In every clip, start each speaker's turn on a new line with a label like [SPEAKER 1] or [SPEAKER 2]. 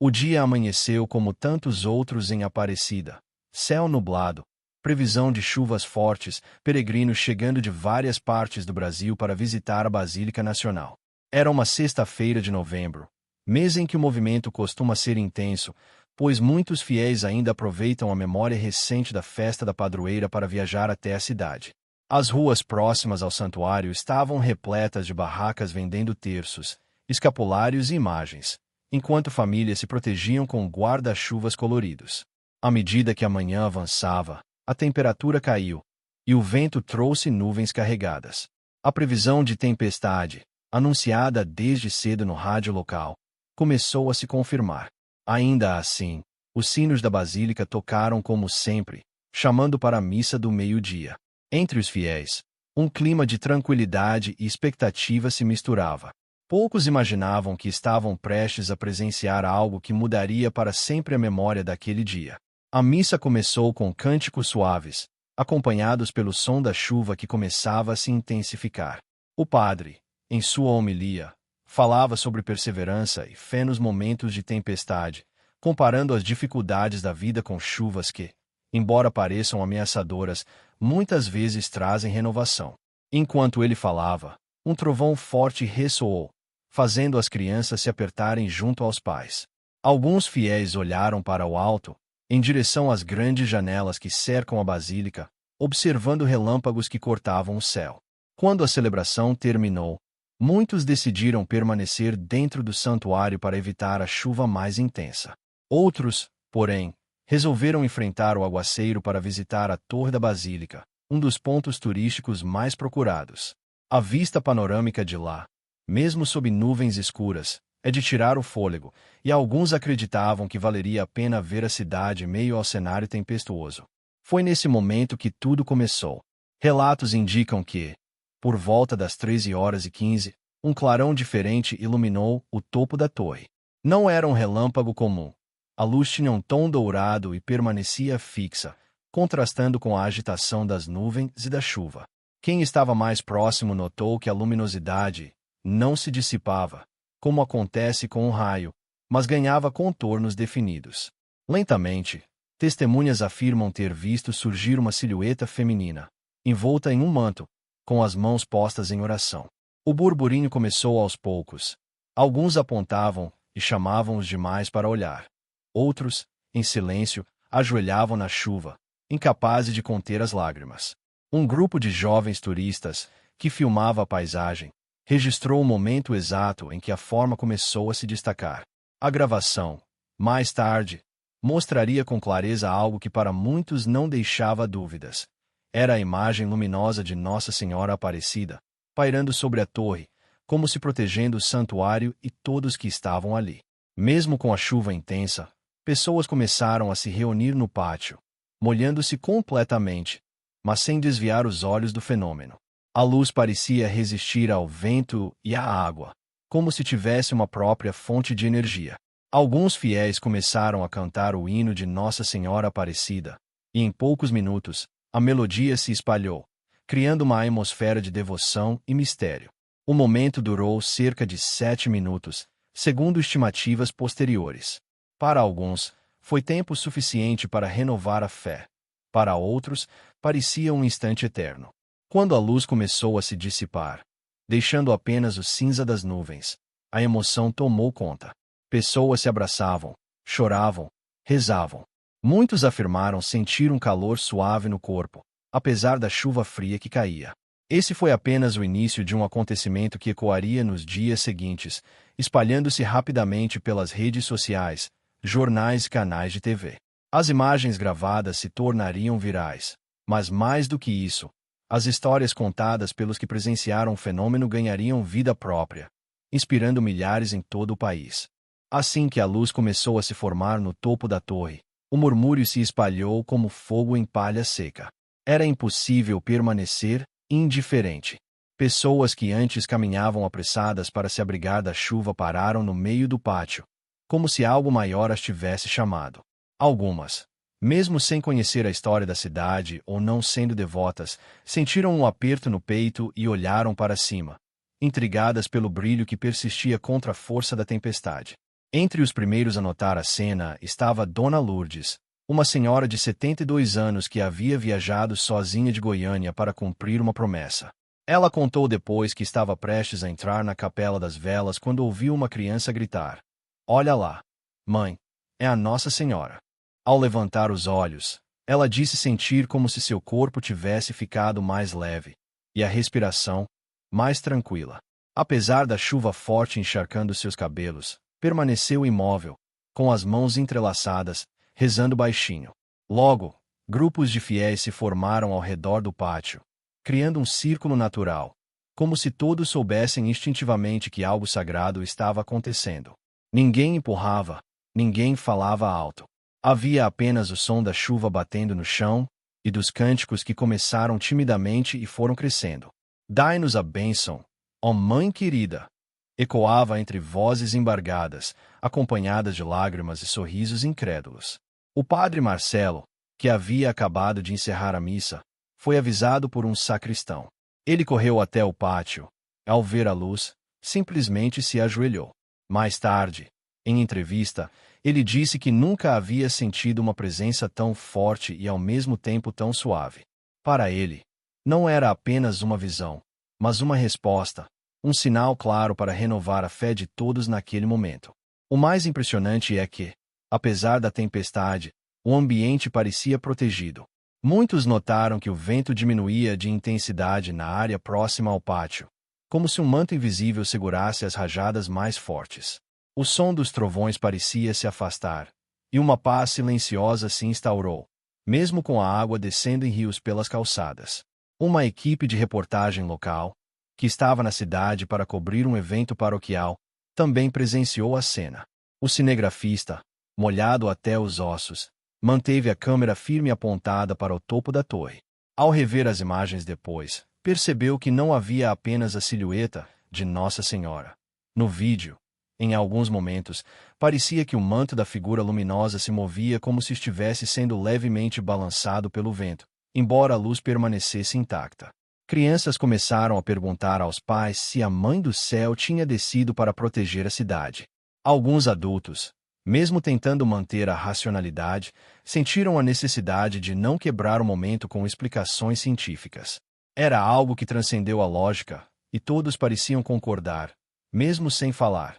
[SPEAKER 1] O dia amanheceu como tantos outros em Aparecida. Céu nublado, previsão de chuvas fortes, peregrinos chegando de várias partes do Brasil para visitar a Basílica Nacional. Era uma sexta-feira de novembro, mês em que o movimento costuma ser intenso, pois muitos fiéis ainda aproveitam a memória recente da festa da padroeira para viajar até a cidade. As ruas próximas ao santuário estavam repletas de barracas vendendo terços, escapulários e imagens, enquanto famílias se protegiam com guarda-chuvas coloridos. À medida que a manhã avançava, a temperatura caiu, e o vento trouxe nuvens carregadas. A previsão de tempestade, anunciada desde cedo no rádio local, começou a se confirmar. Ainda assim, os sinos da Basílica tocaram como sempre, chamando para a missa do meio-dia. Entre os fiéis, um clima de tranquilidade e expectativa se misturava. Poucos imaginavam que estavam prestes a presenciar algo que mudaria para sempre a memória daquele dia. A missa começou com cânticos suaves, acompanhados pelo som da chuva que começava a se intensificar. O padre, em sua homilia, falava sobre perseverança e fé nos momentos de tempestade, comparando as dificuldades da vida com chuvas que, embora pareçam ameaçadoras, muitas vezes trazem renovação. Enquanto ele falava, um trovão forte ressoou, fazendo as crianças se apertarem junto aos pais. Alguns fiéis olharam para o alto, em direção às grandes janelas que cercam a basílica, observando relâmpagos que cortavam o céu. Quando a celebração terminou, muitos decidiram permanecer dentro do santuário para evitar a chuva mais intensa. Outros, porém, resolveram enfrentar o aguaceiro para visitar a Torre da Basílica, um dos pontos turísticos mais procurados. A vista panorâmica de lá, mesmo sob nuvens escuras, é de tirar o fôlego, e alguns acreditavam que valeria a pena ver a cidade meio ao cenário tempestuoso. Foi nesse momento que tudo começou. Relatos indicam que, por volta das 13h15, um clarão diferente iluminou o topo da torre. Não era um relâmpago comum. A luz tinha um tom dourado e permanecia fixa, contrastando com a agitação das nuvens e da chuva. Quem estava mais próximo notou que a luminosidade não se dissipava, como acontece com um raio, mas ganhava contornos definidos. Lentamente, testemunhas afirmam ter visto surgir uma silhueta feminina, envolta em um manto, com as mãos postas em oração. O burburinho começou aos poucos. Alguns apontavam e chamavam os demais para olhar. Outros, em silêncio, ajoelhavam na chuva, incapazes de conter as lágrimas. Um grupo de jovens turistas, que filmava a paisagem, registrou o momento exato em que a forma começou a se destacar. A gravação, mais tarde, mostraria com clareza algo que para muitos não deixava dúvidas. Era a imagem luminosa de Nossa Senhora Aparecida, pairando sobre a torre, como se protegendo o santuário e todos que estavam ali. Mesmo com a chuva intensa, pessoas começaram a se reunir no pátio, molhando-se completamente, mas sem desviar os olhos do fenômeno. A luz parecia resistir ao vento e à água, como se tivesse uma própria fonte de energia. Alguns fiéis começaram a cantar o hino de Nossa Senhora Aparecida, e em poucos minutos, a melodia se espalhou, criando uma atmosfera de devoção e mistério. O momento durou cerca de 7 minutos, segundo estimativas posteriores. Para alguns, foi tempo suficiente para renovar a fé. Para outros, parecia um instante eterno. Quando a luz começou a se dissipar, deixando apenas o cinza das nuvens, a emoção tomou conta. Pessoas se abraçavam, choravam, rezavam. Muitos afirmaram sentir um calor suave no corpo, apesar da chuva fria que caía. Esse foi apenas o início de um acontecimento que ecoaria nos dias seguintes, espalhando-se rapidamente pelas redes sociais, jornais e canais de TV. As imagens gravadas se tornariam virais, mas mais do que isso, as histórias contadas pelos que presenciaram o fenômeno ganhariam vida própria, inspirando milhares em todo o país. Assim que a luz começou a se formar no topo da torre, o murmúrio se espalhou como fogo em palha seca. Era impossível permanecer indiferente. Pessoas que antes caminhavam apressadas para se abrigar da chuva pararam no meio do pátio, como se algo maior as tivesse chamado. Algumas, mesmo sem conhecer a história da cidade ou não sendo devotas, sentiram um aperto no peito e olharam para cima, intrigadas pelo brilho que persistia contra a força da tempestade. Entre os primeiros a notar a cena estava Dona Lourdes, uma senhora de 72 anos que havia viajado sozinha de Goiânia para cumprir uma promessa. Ela contou depois que estava prestes a entrar na Capela das Velas quando ouviu uma criança gritar: "Olha lá, mãe, é a Nossa Senhora." Ao levantar os olhos, ela disse sentir como se seu corpo tivesse ficado mais leve, e a respiração mais tranquila. Apesar da chuva forte encharcando seus cabelos, permaneceu imóvel, com as mãos entrelaçadas, rezando baixinho. Logo, grupos de fiéis se formaram ao redor do pátio, criando um círculo natural, como se todos soubessem instintivamente que algo sagrado estava acontecendo. Ninguém empurrava, ninguém falava alto. Havia apenas o som da chuva batendo no chão e dos cânticos que começaram timidamente e foram crescendo. "Dai-nos a bênção, ó Mãe querida!" ecoava entre vozes embargadas, acompanhadas de lágrimas e sorrisos incrédulos. O padre Marcelo, que havia acabado de encerrar a missa, foi avisado por um sacristão. Ele correu até o pátio. Ao ver a luz, simplesmente se ajoelhou. Mais tarde, em entrevista, ele disse que nunca havia sentido uma presença tão forte e ao mesmo tempo tão suave. Para ele, não era apenas uma visão, mas uma resposta, um sinal claro para renovar a fé de todos naquele momento. O mais impressionante é que, apesar da tempestade, o ambiente parecia protegido. Muitos notaram que o vento diminuía de intensidade na área próxima ao pátio, como se um manto invisível segurasse as rajadas mais fortes. O som dos trovões parecia se afastar, e uma paz silenciosa se instaurou, mesmo com a água descendo em rios pelas calçadas. Uma equipe de reportagem local, que estava na cidade para cobrir um evento paroquial, também presenciou a cena. O cinegrafista, molhado até os ossos, manteve a câmera firme apontada para o topo da torre. Ao rever as imagens depois, percebeu que não havia apenas a silhueta de Nossa Senhora. No vídeo, em alguns momentos, parecia que o manto da figura luminosa se movia como se estivesse sendo levemente balançado pelo vento, embora a luz permanecesse intacta. Crianças começaram a perguntar aos pais se a Mãe do Céu tinha descido para proteger a cidade. Alguns adultos, mesmo tentando manter a racionalidade, sentiram a necessidade de não quebrar o momento com explicações científicas. Era algo que transcendeu a lógica, e todos pareciam concordar, mesmo sem falar.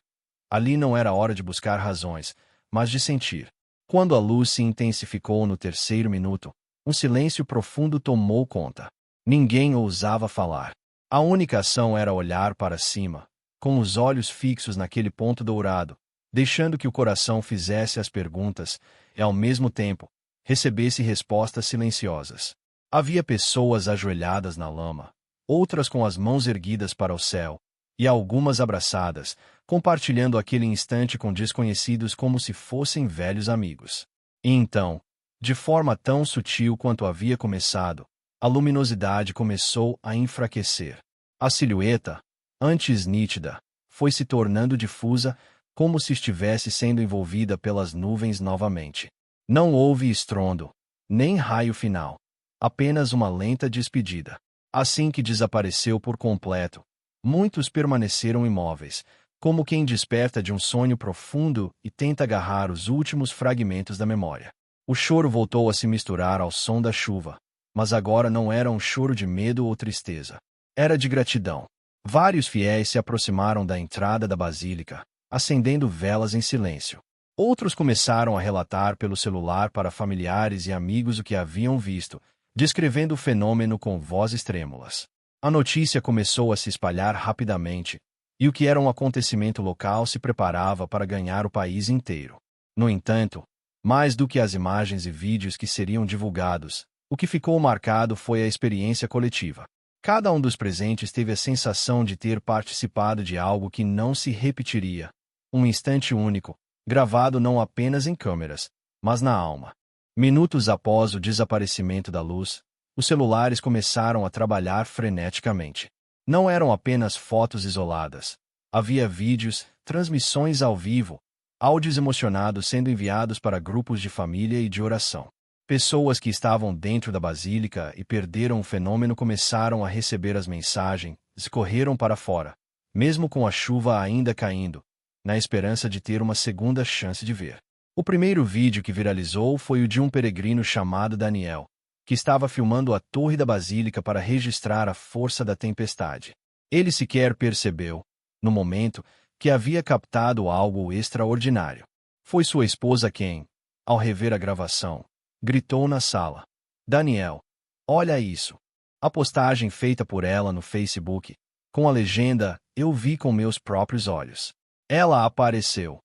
[SPEAKER 1] Ali não era hora de buscar razões, mas de sentir. Quando a luz se intensificou no terceiro minuto, um silêncio profundo tomou conta. Ninguém ousava falar. A única ação era olhar para cima, com os olhos fixos naquele ponto dourado, deixando que o coração fizesse as perguntas e, ao mesmo tempo, recebesse respostas silenciosas. Havia pessoas ajoelhadas na lama, outras com as mãos erguidas para o céu, e algumas abraçadas, compartilhando aquele instante com desconhecidos como se fossem velhos amigos. E então, de forma tão sutil quanto havia começado, a luminosidade começou a enfraquecer. A silhueta, antes nítida, foi se tornando difusa, como se estivesse sendo envolvida pelas nuvens novamente. Não houve estrondo, nem raio final. Apenas uma lenta despedida. Assim que desapareceu por completo, muitos permaneceram imóveis, como quem desperta de um sonho profundo e tenta agarrar os últimos fragmentos da memória. O choro voltou a se misturar ao som da chuva, mas agora não era um choro de medo ou tristeza. Era de gratidão. Vários fiéis se aproximaram da entrada da basílica, acendendo velas em silêncio. Outros começaram a relatar pelo celular para familiares e amigos o que haviam visto, descrevendo o fenômeno com vozes trêmulas. A notícia começou a se espalhar rapidamente, e o que era um acontecimento local se preparava para ganhar o país inteiro. No entanto, mais do que as imagens e vídeos que seriam divulgados, o que ficou marcado foi a experiência coletiva. Cada um dos presentes teve a sensação de ter participado de algo que não se repetiria. Um instante único, gravado não apenas em câmeras, mas na alma. Minutos após o desaparecimento da luz, os celulares começaram a trabalhar freneticamente. Não eram apenas fotos isoladas. Havia vídeos, transmissões ao vivo, áudios emocionados sendo enviados para grupos de família e de oração. Pessoas que estavam dentro da basílica e perderam o fenômeno começaram a receber as mensagens e correram para fora, mesmo com a chuva ainda caindo, na esperança de ter uma segunda chance de ver. O primeiro vídeo que viralizou foi o de um peregrino chamado Daniel, que estava filmando a torre da basílica para registrar a força da tempestade. Ele sequer percebeu, no momento, que havia captado algo extraordinário. Foi sua esposa quem, ao rever a gravação, gritou na sala: "Daniel, olha isso!" A postagem feita por ela no Facebook, com a legenda "Eu vi com meus próprios olhos." Ela apareceu.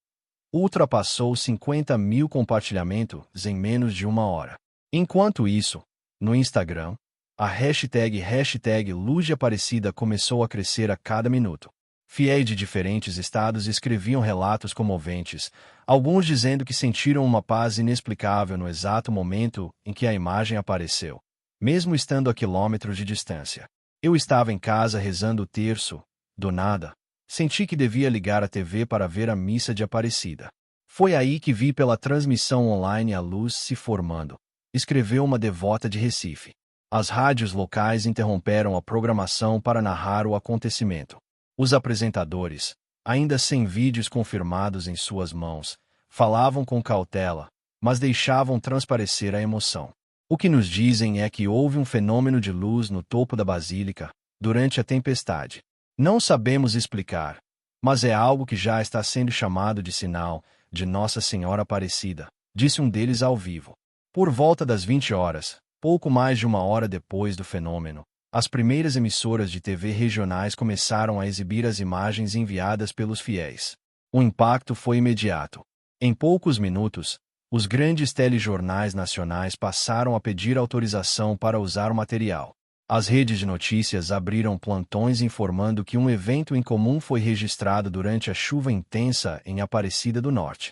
[SPEAKER 1] Ultrapassou 50 mil compartilhamentos em menos de uma hora. Enquanto isso, no Instagram, a hashtag Luz de Aparecida começou a crescer a cada minuto. Fiéis de diferentes estados escreviam relatos comoventes, alguns dizendo que sentiram uma paz inexplicável no exato momento em que a imagem apareceu, mesmo estando a quilômetros de distância. Eu estava em casa rezando o terço, do nada. Senti que devia ligar a TV para ver a missa de Aparecida. Foi aí que vi pela transmissão online a luz se formando, escreveu uma devota de Recife. As rádios locais interromperam a programação para narrar o acontecimento. Os apresentadores, ainda sem vídeos confirmados em suas mãos, falavam com cautela, mas deixavam transparecer a emoção. O que nos dizem é que houve um fenômeno de luz no topo da basílica, durante a tempestade. Não sabemos explicar, mas é algo que já está sendo chamado de sinal de Nossa Senhora Aparecida, disse um deles ao vivo. Por volta das 20 horas, pouco mais de uma hora depois do fenômeno, as primeiras emissoras de TV regionais começaram a exibir as imagens enviadas pelos fiéis. O impacto foi imediato. Em poucos minutos, os grandes telejornais nacionais passaram a pedir autorização para usar o material. As redes de notícias abriram plantões informando que um evento incomum foi registrado durante a chuva intensa em Aparecida do Norte.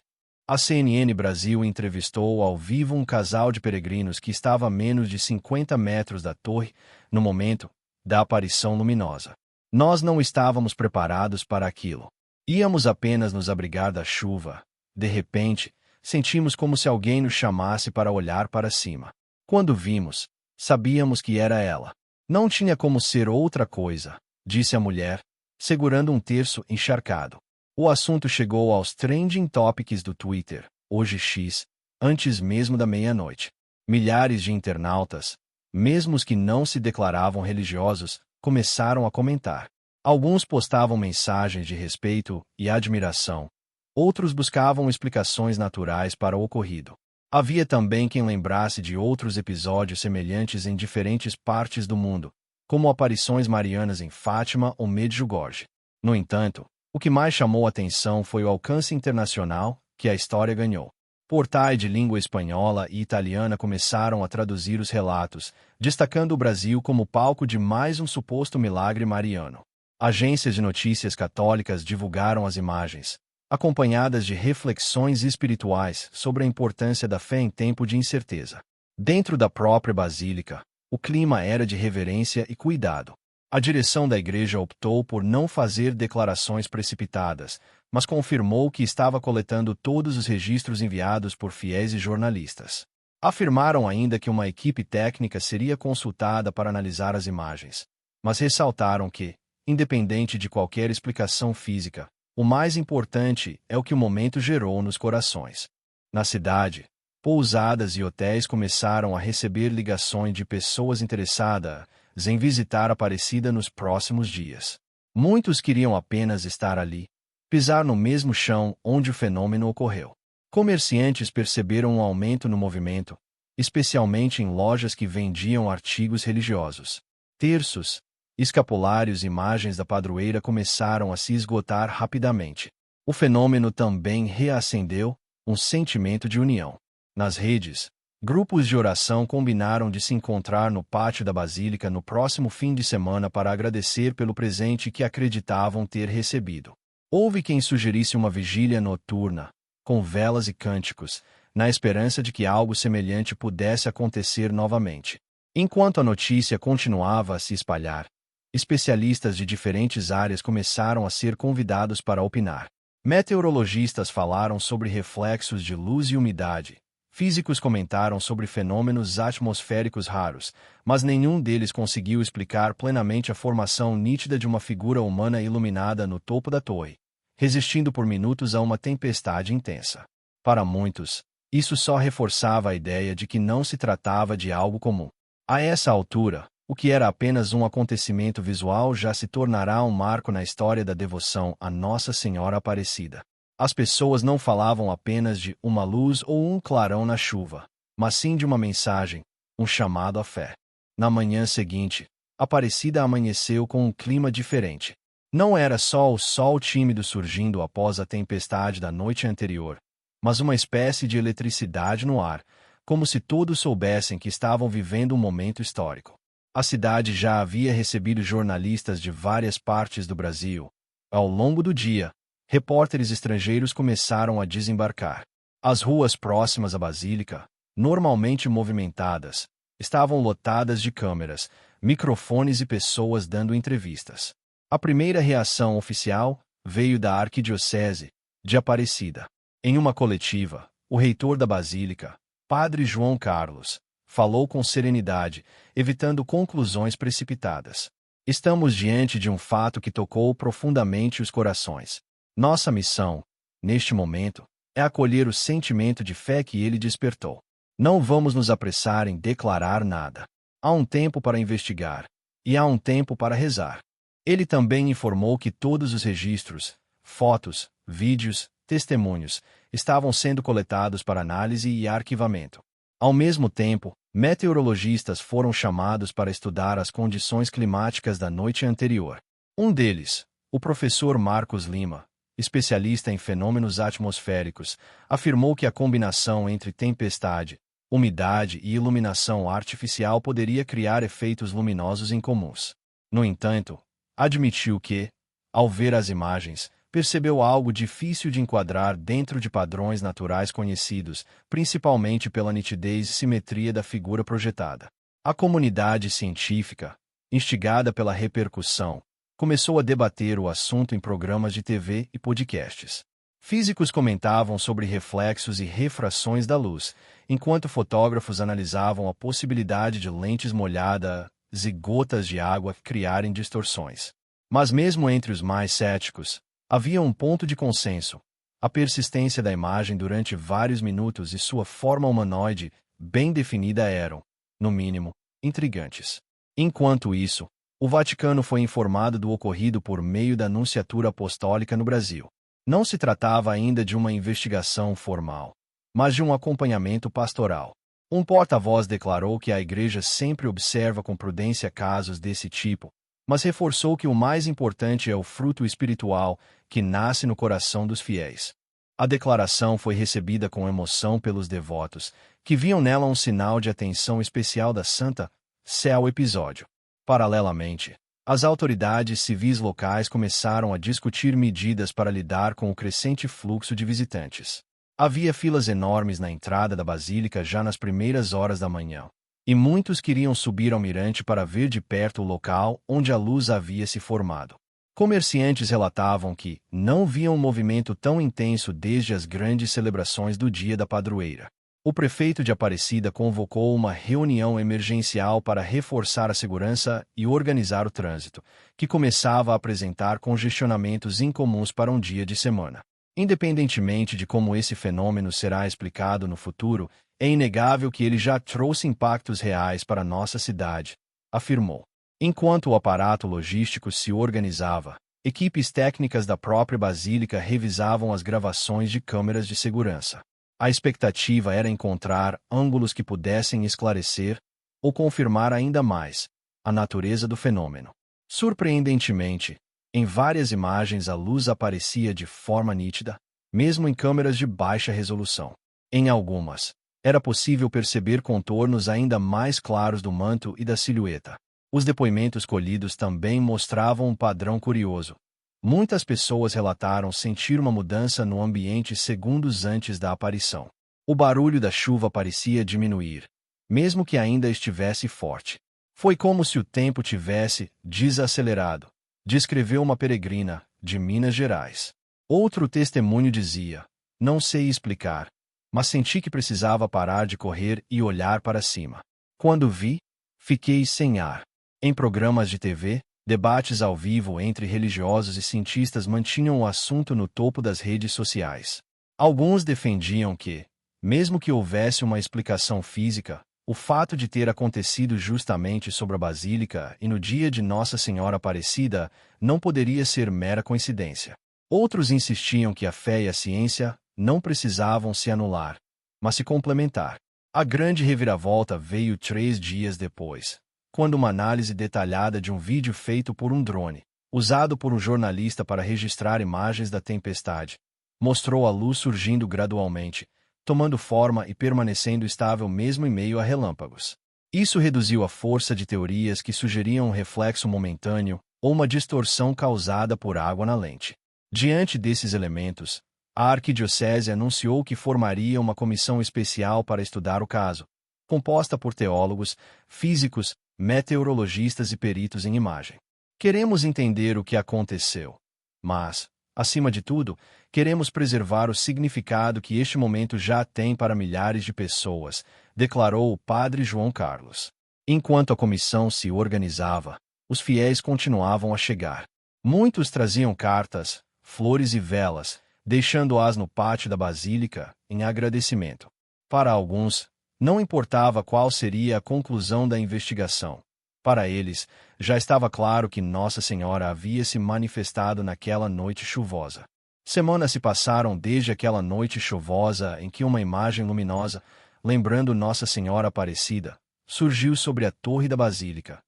[SPEAKER 1] A CNN Brasil entrevistou ao vivo um casal de peregrinos que estava a menos de 50 metros da torre, no momento da aparição luminosa. Nós não estávamos preparados para aquilo. Íamos apenas nos abrigar da chuva. De repente, sentimos como se alguém nos chamasse para olhar para cima. Quando vimos, sabíamos que era ela. Não tinha como ser outra coisa, disse a mulher, segurando um terço encharcado. O assunto chegou aos trending topics do Twitter, hoje X, antes mesmo da meia-noite. Milhares de internautas, mesmo os que não se declaravam religiosos, começaram a comentar. Alguns postavam mensagens de respeito e admiração. Outros buscavam explicações naturais para o ocorrido. Havia também quem lembrasse de outros episódios semelhantes em diferentes partes do mundo, como aparições marianas em Fátima ou Medjugorje. No entanto, o que mais chamou atenção foi o alcance internacional que a história ganhou. Portais de língua espanhola e italiana começaram a traduzir os relatos, destacando o Brasil como palco de mais um suposto milagre mariano. Agências de notícias católicas divulgaram as imagens, acompanhadas de reflexões espirituais sobre a importância da fé em tempo de incerteza. Dentro da própria basílica, o clima era de reverência e cuidado. A direção da igreja optou por não fazer declarações precipitadas, mas confirmou que estava coletando todos os registros enviados por fiéis e jornalistas. Afirmaram ainda que uma equipe técnica seria consultada para analisar as imagens, mas ressaltaram que, independente de qualquer explicação física, o mais importante é o que o momento gerou nos corações. Na cidade, pousadas e hotéis começaram a receber ligações de pessoas interessadas em visitar Aparecida nos próximos dias. Muitos queriam apenas estar ali, pisar no mesmo chão onde o fenômeno ocorreu. Comerciantes perceberam um aumento no movimento, especialmente em lojas que vendiam artigos religiosos. Terços, escapulários e imagens da padroeira começaram a se esgotar rapidamente. O fenômeno também reacendeu um sentimento de união. Nas redes, grupos de oração combinaram de se encontrar no pátio da Basílica no próximo fim de semana para agradecer pelo presente que acreditavam ter recebido. Houve quem sugerisse uma vigília noturna, com velas e cânticos, na esperança de que algo semelhante pudesse acontecer novamente. Enquanto a notícia continuava a se espalhar, especialistas de diferentes áreas começaram a ser convidados para opinar. Meteorologistas falaram sobre reflexos de luz e umidade. Físicos comentaram sobre fenômenos atmosféricos raros, mas nenhum deles conseguiu explicar plenamente a formação nítida de uma figura humana iluminada no topo da torre. resistindo por minutos a uma tempestade intensa. Para muitos, isso só reforçava a ideia de que não se tratava de algo comum. A essa altura, o que era apenas um acontecimento visual já se tornará um marco na história da devoção a Nossa Senhora Aparecida. As pessoas não falavam apenas de uma luz ou um clarão na chuva, mas sim de uma mensagem, um chamado à fé. Na manhã seguinte, Aparecida amanheceu com um clima diferente. Não era só o sol tímido surgindo após a tempestade da noite anterior, mas uma espécie de eletricidade no ar, como se todos soubessem que estavam vivendo um momento histórico. A cidade já havia recebido jornalistas de várias partes do Brasil. Ao longo do dia, repórteres estrangeiros começaram a desembarcar. As ruas próximas à Basílica, normalmente movimentadas, estavam lotadas de câmeras, microfones e pessoas dando entrevistas. A primeira reação oficial veio da Arquidiocese de Aparecida. Em uma coletiva, o reitor da Basílica, Padre João Carlos, falou com serenidade, evitando conclusões precipitadas. Estamos diante de um fato que tocou profundamente os corações. Nossa missão, neste momento, é acolher o sentimento de fé que ele despertou. Não vamos nos apressar em declarar nada. Há um tempo para investigar, e há um tempo para rezar. Ele também informou que todos os registros, fotos, vídeos, testemunhos, estavam sendo coletados para análise e arquivamento. Ao mesmo tempo, meteorologistas foram chamados para estudar as condições climáticas da noite anterior. Um deles, o professor Marcos Lima, especialista em fenômenos atmosféricos, afirmou que a combinação entre tempestade, umidade e iluminação artificial poderia criar efeitos luminosos incomuns. No entanto, admitiu que, ao ver as imagens, percebeu algo difícil de enquadrar dentro de padrões naturais conhecidos, principalmente pela nitidez e simetria da figura projetada. A comunidade científica, instigada pela repercussão, começou a debater o assunto em programas de TV e podcasts. Físicos comentavam sobre reflexos e refrações da luz, enquanto fotógrafos analisavam a possibilidade de lentes molhadas e gotas de água criarem distorções. Mas mesmo entre os mais céticos, havia um ponto de consenso: a persistência da imagem durante vários minutos e sua forma humanoide, bem definida eram, no mínimo, intrigantes. Enquanto isso, o Vaticano foi informado do ocorrido por meio da Nunciatura Apostólica no Brasil. Não se tratava ainda de uma investigação formal, mas de um acompanhamento pastoral. Um porta-voz declarou que a Igreja sempre observa com prudência casos desse tipo, mas reforçou que o mais importante é o fruto espiritual que nasce no coração dos fiéis. A declaração foi recebida com emoção pelos devotos, que viam nela um sinal de atenção especial da Santa Sé ao episódio. Paralelamente, as autoridades civis locais começaram a discutir medidas para lidar com o crescente fluxo de visitantes. Havia filas enormes na entrada da Basílica já nas primeiras horas da manhã, e muitos queriam subir ao mirante para ver de perto o local onde a luz havia se formado. Comerciantes relatavam que não viam um movimento tão intenso desde as grandes celebrações do Dia da Padroeira. O prefeito de Aparecida convocou uma reunião emergencial para reforçar a segurança e organizar o trânsito, que começava a apresentar congestionamentos incomuns para um dia de semana. Independentemente de como esse fenômeno será explicado no futuro, é inegável que ele já trouxe impactos reais para nossa cidade, afirmou. Enquanto o aparato logístico se organizava, equipes técnicas da própria Basílica revisavam as gravações de câmeras de segurança. A expectativa era encontrar ângulos que pudessem esclarecer, ou confirmar ainda mais, a natureza do fenômeno. Surpreendentemente, em várias imagens a luz aparecia de forma nítida, mesmo em câmeras de baixa resolução. Em algumas, era possível perceber contornos ainda mais claros do manto e da silhueta. Os depoimentos colhidos também mostravam um padrão curioso. Muitas pessoas relataram sentir uma mudança no ambiente segundos antes da aparição. O barulho da chuva parecia diminuir, mesmo que ainda estivesse forte. Foi como se o tempo tivesse desacelerado, descreveu uma peregrina de Minas Gerais. Outro testemunho dizia: não sei explicar, mas senti que precisava parar de correr e olhar para cima. Quando vi, fiquei sem ar. Em programas de TV, Debates ao vivo entre religiosos e cientistas mantinham o assunto no topo das redes sociais. Alguns defendiam que, mesmo que houvesse uma explicação física, o fato de ter acontecido justamente sobre a Basílica e no dia de Nossa Senhora Aparecida não poderia ser mera coincidência. Outros insistiam que a fé e a ciência não precisavam se anular, mas se complementar. A grande reviravolta veio 3 dias depois, quando uma análise detalhada de um vídeo feito por um drone, usado por um jornalista para registrar imagens da tempestade, mostrou a luz surgindo gradualmente, tomando forma e permanecendo estável mesmo em meio a relâmpagos. Isso reduziu a força de teorias que sugeriam um reflexo momentâneo ou uma distorção causada por água na lente. Diante desses elementos, a arquidiocese anunciou que formaria uma comissão especial para estudar o caso, composta por teólogos, físicos, meteorologistas e peritos em imagem. Queremos entender o que aconteceu, mas, acima de tudo, queremos preservar o significado que este momento já tem para milhares de pessoas, declarou o padre João Carlos. Enquanto a comissão se organizava, os fiéis continuavam a chegar. Muitos traziam cartas, flores e velas, deixando-as no pátio da Basílica, em agradecimento. Para alguns, não importava qual seria a conclusão da investigação. Para eles, já estava claro que Nossa Senhora havia se manifestado naquela noite chuvosa. Semanas se passaram desde aquela noite chuvosa em que uma imagem luminosa, lembrando Nossa Senhora Aparecida, surgiu sobre a torre da Basílica.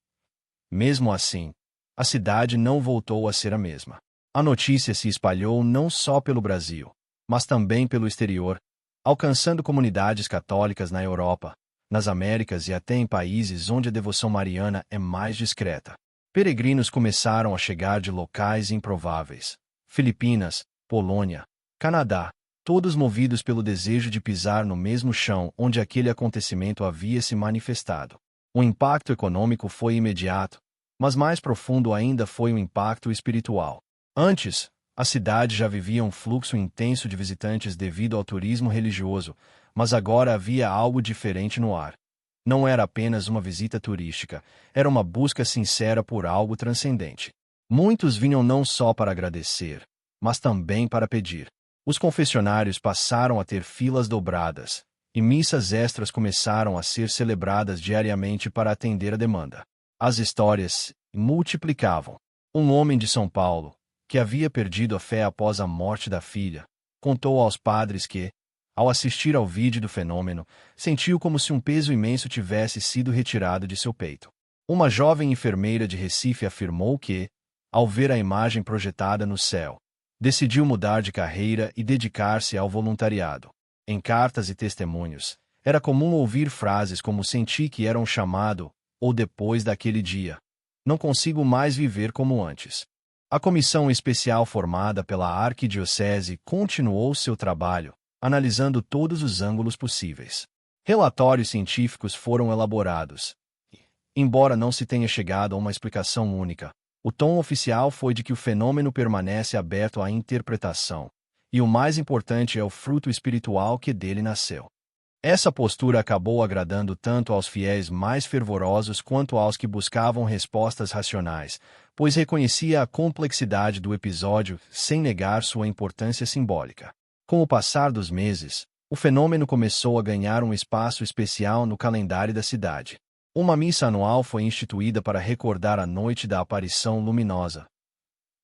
[SPEAKER 1] Mesmo assim, a cidade não voltou a ser a mesma. A notícia se espalhou não só pelo Brasil, mas também pelo exterior, alcançando comunidades católicas na Europa, nas Américas e até em países onde a devoção mariana é mais discreta. Peregrinos começaram a chegar de locais improváveis: Filipinas, Polônia, Canadá, todos movidos pelo desejo de pisar no mesmo chão onde aquele acontecimento havia se manifestado. O impacto econômico foi imediato, mas mais profundo ainda foi o impacto espiritual. Antes, a cidade já vivia um fluxo intenso de visitantes devido ao turismo religioso, mas agora havia algo diferente no ar. Não era apenas uma visita turística, era uma busca sincera por algo transcendente. Muitos vinham não só para agradecer, mas também para pedir. Os confessionários passaram a ter filas dobradas, e missas extras começaram a ser celebradas diariamente para atender a demanda. As histórias se multiplicavam. Um homem de São Paulo, que havia perdido a fé após a morte da filha, contou aos padres que, ao assistir ao vídeo do fenômeno, sentiu como se um peso imenso tivesse sido retirado de seu peito. Uma jovem enfermeira de Recife afirmou que, ao ver a imagem projetada no céu, decidiu mudar de carreira e dedicar-se ao voluntariado. Em cartas e testemunhos, era comum ouvir frases como "senti que era um chamado" ou "depois daquele dia, não consigo mais viver como antes". A comissão especial formada pela arquidiocese continuou seu trabalho, analisando todos os ângulos possíveis. Relatórios científicos foram elaborados. Embora não se tenha chegado a uma explicação única, o tom oficial foi de que o fenômeno permanece aberto à interpretação, e o mais importante é o fruto espiritual que dele nasceu. Essa postura acabou agradando tanto aos fiéis mais fervorosos quanto aos que buscavam respostas racionais, pois reconhecia a complexidade do episódio sem negar sua importância simbólica. Com o passar dos meses, o fenômeno começou a ganhar um espaço especial no calendário da cidade. Uma missa anual foi instituída para recordar a noite da aparição luminosa.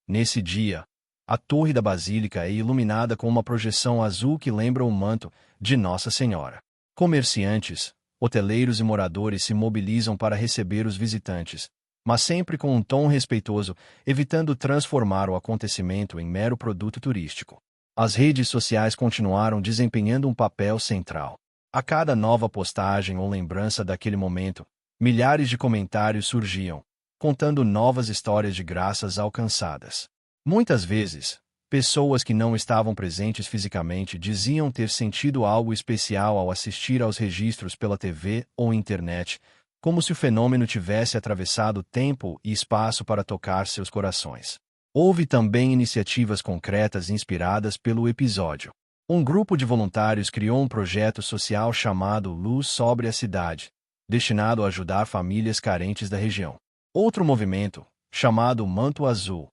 [SPEAKER 1] Nesse dia, a torre da Basílica é iluminada com uma projeção azul que lembra o manto de Nossa Senhora. Comerciantes, hoteleiros e moradores se mobilizam para receber os visitantes, mas sempre com um tom respeitoso, evitando transformar o acontecimento em mero produto turístico. As redes sociais continuaram desempenhando um papel central. A cada nova postagem ou lembrança daquele momento, milhares de comentários surgiam, contando novas histórias de graças alcançadas. Muitas vezes, pessoas que não estavam presentes fisicamente diziam ter sentido algo especial ao assistir aos registros pela TV ou internet, como se o fenômeno tivesse atravessado tempo e espaço para tocar seus corações. Houve também iniciativas concretas inspiradas pelo episódio. Um grupo de voluntários criou um projeto social chamado Luz sobre a Cidade, destinado a ajudar famílias carentes da região. Outro movimento, chamado Manto Azul,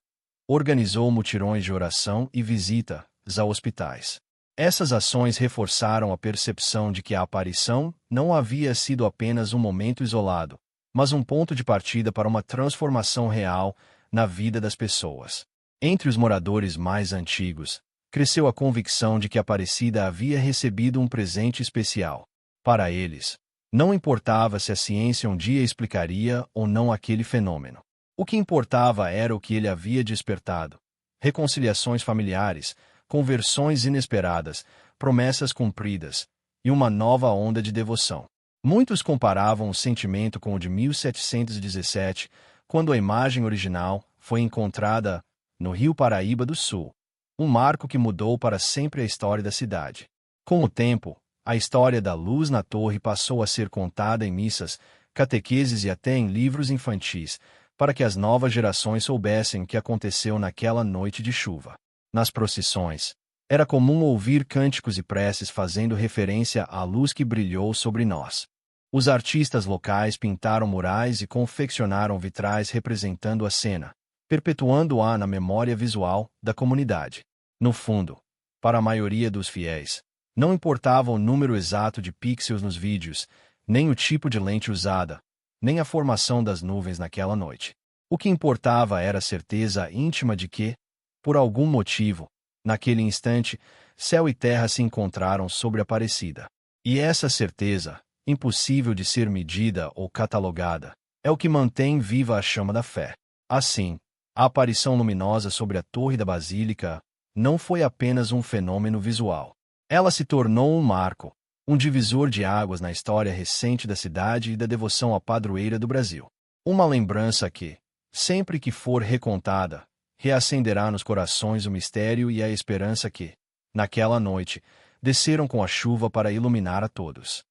[SPEAKER 1] organizou mutirões de oração e visitas a hospitais. Essas ações reforçaram a percepção de que a aparição não havia sido apenas um momento isolado, mas um ponto de partida para uma transformação real na vida das pessoas. Entre os moradores mais antigos, cresceu a convicção de que Aparecida havia recebido um presente especial. Para eles, não importava se a ciência um dia explicaria ou não aquele fenômeno. O que importava era o que ele havia despertado: reconciliações familiares, conversões inesperadas, promessas cumpridas e uma nova onda de devoção. Muitos comparavam o sentimento com o de 1717, quando a imagem original foi encontrada no Rio Paraíba do Sul, um marco que mudou para sempre a história da cidade. Com o tempo, a história da luz na torre passou a ser contada em missas, catequeses e até em livros infantis, para que as novas gerações soubessem o que aconteceu naquela noite de chuva. Nas procissões, era comum ouvir cânticos e preces fazendo referência à luz que brilhou sobre nós. Os artistas locais pintaram murais e confeccionaram vitrais representando a cena, perpetuando-a na memória visual da comunidade. No fundo, para a maioria dos fiéis, não importava o número exato de pixels nos vídeos, nem o tipo de lente usada, nem a formação das nuvens naquela noite. O que importava era a certeza íntima de que, por algum motivo, naquele instante, céu e terra se encontraram sobre Aparecida. E essa certeza, impossível de ser medida ou catalogada, é o que mantém viva a chama da fé. Assim, a aparição luminosa sobre a torre da Basílica não foi apenas um fenômeno visual. Ela se tornou um marco, um divisor de águas na história recente da cidade e da devoção à padroeira do Brasil. Uma lembrança que, sempre que for recontada, reacenderá nos corações o mistério e a esperança que, naquela noite, desceram com a chuva para iluminar a todos.